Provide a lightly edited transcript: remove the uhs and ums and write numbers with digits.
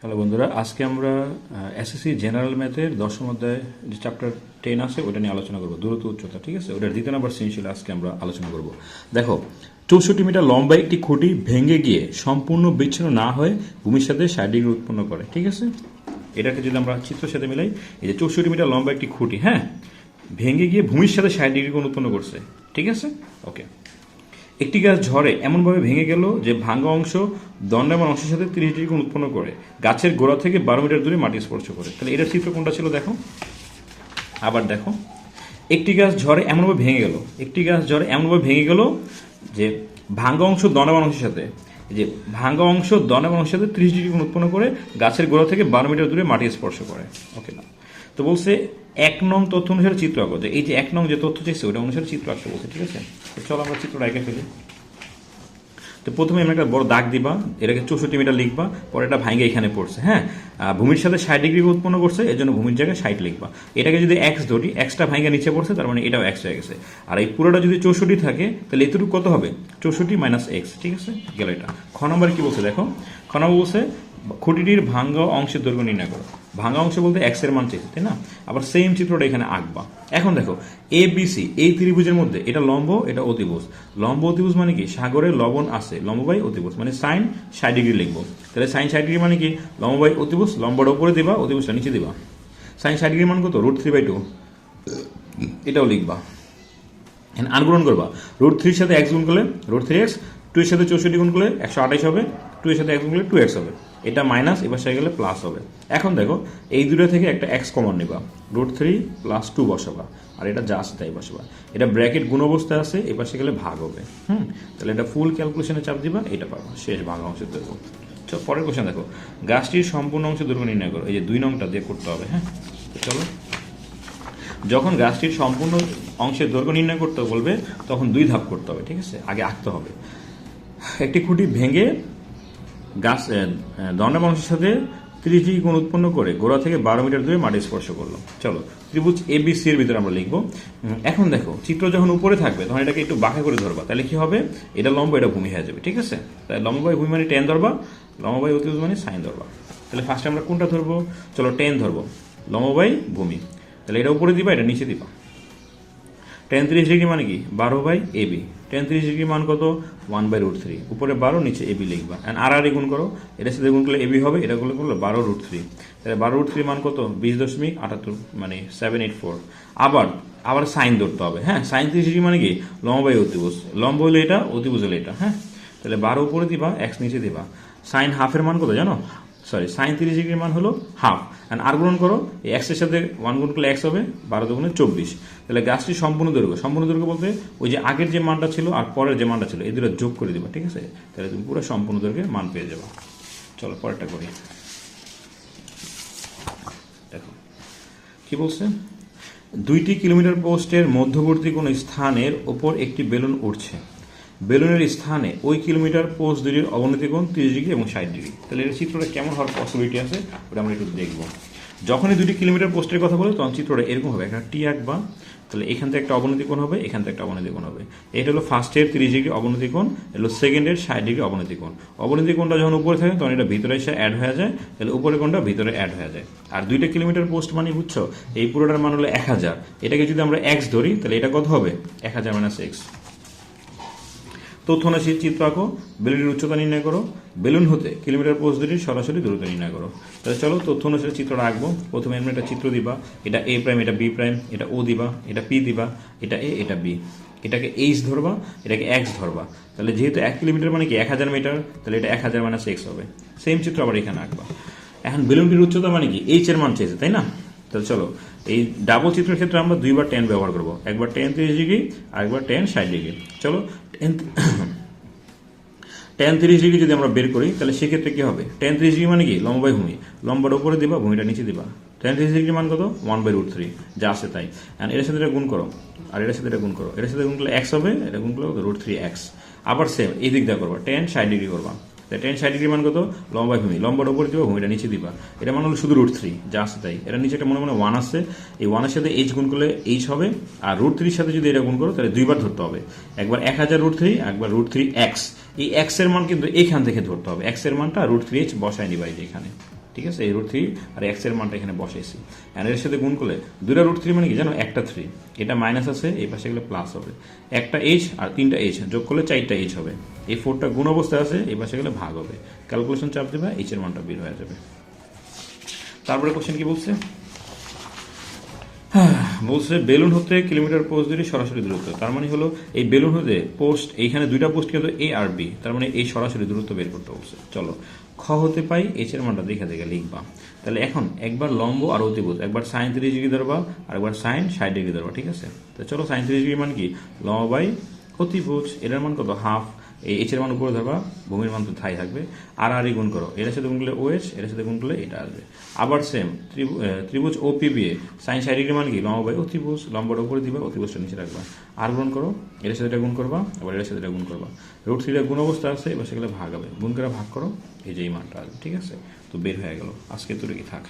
Hello বন্ধুরা, আজকে আমরা এসএসসি জেনারেল ম্যাথের দশম অধ্যায় যে চ্যাপ্টার 10 আছে ওটা নিয়ে আলোচনা করবো, দূরত্ব উচ্চতা। ঠিক আছে, ওটার দ্বিতীয় নম্বর সৃজনশীল আজকে আমরা আলোচনা করব। দেখো, 64 মিটার লম্বা একটি খুঁটি ভেঙে গিয়ে সম্পূর্ণ বিচ্ছিন্ন না হয়ে ভূমির সাথে 60 ডিগ্রি উৎপন্ন করে। ঠিক আছে, এটাকে যদি আমরা চিত্রের সাথে মিলাই, এই যে 64 মিটার লম্বা একটি খুঁটি, হ্যাঁ, ভেঙে গিয়ে ভূমির সাথে 60 ডিগ্রি কোণ উৎপন্ন করছে। ঠিক আছে, ওকে। একটি গাছ ঝড়ে এমনভাবে ভেঙে গেল যে ভাঙা অংশ দণ্ডায়মান অংশের সাথে 30 ডিগ্রি কোণ উৎপন্ন করে গাছের গোড়া থেকে 12 মিটার দূরে মাটি স্পর্শ করে। তাহলে এটার চিত্র কোনটা ছিল দেখো। আবার দেখো, একটি গাছ ঝড়ে এমনভাবে ভেঙে গেল যে ভাঙা অংশ দণ্ডায়মান অংশের সাথে, যে ভাঙা অংশ দণ্ডায়মান অংশের সাথে 30 ডিগ্রি কোণ উৎপন্ন করে গাছের গোড়া থেকে 12 মিটার দূরে মাটি স্পর্শ করে। ওকে না, তো বলছে 1 নং তথ্য অনুসারে চিত্র আঁকো। যে এই যে 1 নং যে তথ্য চাইছে ওটা অনুসারে চিত্র আঁকতে বলছে। ঠিক আছে, তো চলো আমরা চিত্রটা এঁকে ফেলি। তো প্রথমে আমরা একটা বড় দাগ দিবা, এটাকে 64 মিটার লিখবা, পরে এটা ভাঙে এখানে পড়ছে, হ্যাঁ, ভূমির সাথে 60 ডিগ্রি উৎপন্ন করছে, এর জন্য ভূমির জায়গায় 60 লিখবা। এটাকে যদি এক্স ধরি, এক্সটা ভাঙে নিচে পড়ছে, তার মানে এটাও এক্স হয়ে গেছে। আর এই পুরোটা যদি 64 থাকে তাহলে এতটুকু কত হবে? 64 মাইনাস এক্স। ঠিক আছে, গেল এটা। খ নম্বর কি বলছে দেখো, খ নম্বর বলছে খুঁটিটির ভাঙ্গা অংশের দৈর্ঘ্য নির্ণয় করো। ভাঙ্গা অংশ বলতে এক্স এর মান চেয়েছে, তাই না? আবার সেম চিত্রটা এখানে আঁকবা। এখন দেখো, এ বি সি এই ত্রিভুজের মধ্যে এটা লম্ব, এটা অতিভুজ। লম্ব অতিভুজ মানে কি? সাগরে লবণ আছে, লম্ব বাই অতিভুজ মানে সাইন 60 ডিগ্রি লিখবো। তাহলে সাইন 60 ডিগ্রি মানে কি? লম্ব বাই অতিভুজ, লম্বটা উপরে দিবা, অতিভুজটা নিচে দিবা। সাইন 60 ডিগ্রি মান কত? √3/2, এটাও লিখবা। আর গুণন করবা, √3 সাথে এক্স গুণ করলে √3x, 2 এর সাথে 64 গুণ করলে 128 হবে, 2 এর সাথে এক্স গুণ করলে 2x হবে। এটা মাইনাস, এবার সাথে গেলে প্লাস হবে। এখন দেখো, এই দুটো থেকে একটা এক্স কমন নিবা, √3 + 2 বসাবা, আর এটা যা আছে তাই বসাবা। এটা ব্র্যাকেট গুণ অবস্থায় আছে, এ পাশে গেলে ভাগ হবে। তাহলে এটা ফুল ক্যালকুলেশনে চাপ দিবা, এটা পাবা শেষ ভাঙা অংশের দৈর্ঘ্য। পরের কোশ্চেন দেখো, গাছটির সম্পূর্ণ অংশের দৈর্ঘ্য নির্ণয় করো। এই যে 2 নংটা দিয়ে করতে হবে। হ্যাঁ, চলো। যখন গাছটির সম্পূর্ণ অংশের দৈর্ঘ্য নির্ণয় করতে বলবে তখন 2 ধাপ করতে হবে। ঠিক আছে, আগে আঁকতে হবে। একটি খুঁটি ভেঙে গাছ দণ্ডায়মান অংশের সাথে 30 ডিগ্রি কোণ উৎপন্ন করে গোড়া থেকে 12 মিটার দূরে মাটি স্পর্শ করলো। চলো, ত্রিভুজ এ বি সি এর ভিতরে আমরা লিখবো। এখন দেখো, চিত্র যখন উপরে থাকবে তখন এটাকে একটু বাঁকা করে ধরবা, তাহলে কি হবে? এটা লম্ব, এটা ভূমি হয়ে যাবে। ঠিক আছে, তাই লম্ব বাই ভূমি মানে টেন ধরবা, লম্ব বাই অতিভুজ মানে সাইন ধরবা। তাহলে ফার্স্টে আমরা কোনটা ধরবো? চলো, টেন ধরবো, লম্ব বাই ভূমি। তাহলে এটা উপরে দিবা, এটা নিচে দিবা। tan 30 ডিগ্রি মানে কি? 12/AB। tan 30 ডিগ্রি মান কত? 1/√3। উপরে 12, নিচে AB লিখবা। আর গুণ করো, এটার সাথে গুণ করলে AB হবে, এটা করলে 12√3। তাহলে 12√3 মান কত? 20.78 মানে 784। আবার সাইন ধরতে হবে। হ্যাঁ, সাইন 30 ডিগ্রি মানে কি? লম্ব বাই অতিভুজ। লম্ব হলে এটা, অতিভুজ হলে এটা। হ্যাঁ, তাহলে 12 উপরে দিবা, এক্স নিচে দিবা। সাইন হাফের মান কত জানো? সাইন 30 ডিগ্রির মান হলো হাফ। আর গুণন করো, এই এক্সের সাথে 1 গুণ করলে এক্স হবে, 12 দুগুণে 24। তাহলে গাছটির সম্পূর্ণ দৈর্ঘ্য বলতে ওই যে আগের যে মানটা ছিল আর পরের যে মানটা ছিল এই দুটো যোগ করে দিবা। ঠিক আছে, তাহলে তুমি পুরো সম্পূর্ণ দৈর্ঘ্যের মান পেয়ে যাবে। চলো পরেরটা করি। দেখো কি বলছে, 2টি কিলোমিটার পোস্টের মধ্যবর্তী কোনো স্থানের ওপর একটি বেলুন উঠছে। বেলুনের স্থানে ওই কিলোমিটার পোস্ট দুটির অবনতি কোণ 30 ডিগ্রি এবং 60 ডিগ্রি। তাহলে এর চিত্রটা কেমন হওয়ার পসিবিলিটি আছে ওটা আমরা একটু দেখবো। যখনই 2টি কিলোমিটার পোস্টের কথা বলে তখন চিত্রটা এরকম হবে, একটা টি আঁকবা। তাহলে এখান থেকে একটা অবনতি কোণ হবে, এখান থেকে একটা অবনতি কোণ হবে। এটা হলো ফার্স্টের 30 ডিগ্রি অবনতি কোণ, এটা হলো সেকেন্ডের 60 ডিগ্রি অবনতি কোণ। অবনতি কোণটা যখন উপরে থাকে তখন এটা ভিতরে এসে অ্যাড হয়ে যায়, তাহলে উপরের কোণটা ভিতরে অ্যাড হয়ে যায়। আর 2টা কিলোমিটার পোস্ট মানে বুঝছো, এই পুরোটার মান হলো 1000। এটাকে যদি আমরা এক্স ধরি তাহলে এটা কত হবে? 1000 মাইনাস এক্স। তথ্য অনুসারে চিত্র আঁকো, বেলুনের উচ্চতা নির্ণয় করো, বেলুন হতে কিলোমিটার পোস্ট দুটির সরাসরি দূরত্ব নির্ণয় করো। তাহলে চলো তথ্য অনুসারে চিত্রটা আঁকবো। প্রথমে আমরা একটা চিত্র দিবা, এটা এ প্রাইম, এটা বি প্রাইম, এটা ও দিবা, এটা পি দিবা, এটা এ, এটা বি। এটাকে এইচ ধরবা, এটাকে এক্স ধরবা। তাহলে যেহেতু 1 কিলোমিটার মানে কি 1000 মিটার, তাহলে এটা 1000 মাইনাস এক্স হবে। সেম চিত্র আবার এখানে আঁকবা। এখন বেলুনটির উচ্চতা মানে কি? এইচ এর মান চেয়েছে, তাই না? তাহলে চলো, এই ডাবল চিত্রের ক্ষেত্রে আমরা 2বার tan ব্যবহার করবো, একবার tan 30 ডিগ্রি আর একবার tan 60 ডিগ্রি। চলো, tan 30 ডিগ্রি যদি আমরা বের করি তাহলে সেক্ষেত্রে কি হবে? tan 30 ডিগ্রি মানে কি? লম্ব বাই ভূমি। লম্বটা উপরে দিবা, ভূমিটা নিচে দিবা। tan 30 ডিগ্রি মান কত? 1/√3, যা আছে তাই। এর সাথে এটা গুণ করো, আর এটার সাথে এটা গুণ করো। এটার সাথে গুণ করলে এক্স হবে, এটা গুণ করলে √3x। আবার সেম এই দিক দিয়ে করবা, tan 60 ডিগ্রি করবা। tan 60 ডিগ্রি মান কত? লম্ব বাই ভূমি। লম্বটা উপরে দিবা, ভূমিটা নিচে দিবা। এটা মান হলো শুধু √3, যা আছে তাই। এটা নিচে একটা মনে 1 আছে, এই 1 এর সাথে এইচ গুণ করলে এইচ হবে, আর √3 এর সাথে যদি এটা গুণ করো তাহলে 2বার ধরতে হবে, একবার 1000√3, একবার √3x। এই এক্স এর মান কিন্তু এখান থেকে ধরতে হবে, এক্স এর মানটা √3h বসায় নিবা এই যে এখানে। ঠিক আছে, এই √3 আর এক্স এর মানটা এখানে বসাইছি। আর এর সাথে গুণ করলে দুইটা √3 মানে কি জানো, একটা 3, এটা মাইনাস আছে, এই পাশে গেলে প্লাস হবে, একটা এইচ আর 3টা এইচ যোগ করলে 4টা এইচ হবে, এই 4টা গুণ অবস্থায় আছে, এই পাশে গেলে ভাগ হবে, ক্যালকুলেশন চাপ দেবে, এইচ এর মানটা বের হয়ে যাবে। তারপরে কোশ্চেন কি বলছে, বলছে বেলুন হতে কিলোমিটার পোস্ট দূরে সরাসরি দূরত্ব, তার মানে হলো এই বেলুন হতে পোস্ট, এইখানে দুইটা পোস্ট কিন্তু এ আর বি, তার মানে এই সরাসরি দূরত্ব বের করতে বলছে। চলো খ হতে পাই এইচ এর মানটা দেখে দেখে লিখবা। তাহলে এখন একবার লম্ব আর অতিভুজ, একবার সাইন 30 ডিগ্রি ধরবা আর একবার সাইন 60 ডিগ্রি ধরবা, ঠিক আছে। তো চলো সাইন 30 ডিগ্রি মান কি, লম্ব বাই অতিভুজ, এটার মান কত, হাফ, এই এইচ এর মান উপরে ধরবা, ভূমির মান তো থাই থাকবে, আর আর গুণ করো, এটার সাথে গুণ করলে ওএইচ, এটার সাথে গুণ করলে এটা আসবে। আবার সেম ত্রিভুজ O P B A sign 60 degree মান কি, লম্ব বাই অতিভুজ, লম্বটা উপরে দিবা, অতিভুজটা নিচে রাখবা, আর গুণ করো, এটার সাথে এটা গুণ করবা, আবার এটার সাথে এটা গুণ করবা, √3 গুণ অবস্থা আছে, এবার সেগুলো ভাগ হবে, গুণ করে ভাগ করো, এই যে এই মানটা আসবে, ঠিক আছে। তো বের হয়ে গেল, আজকে তো কি থাক।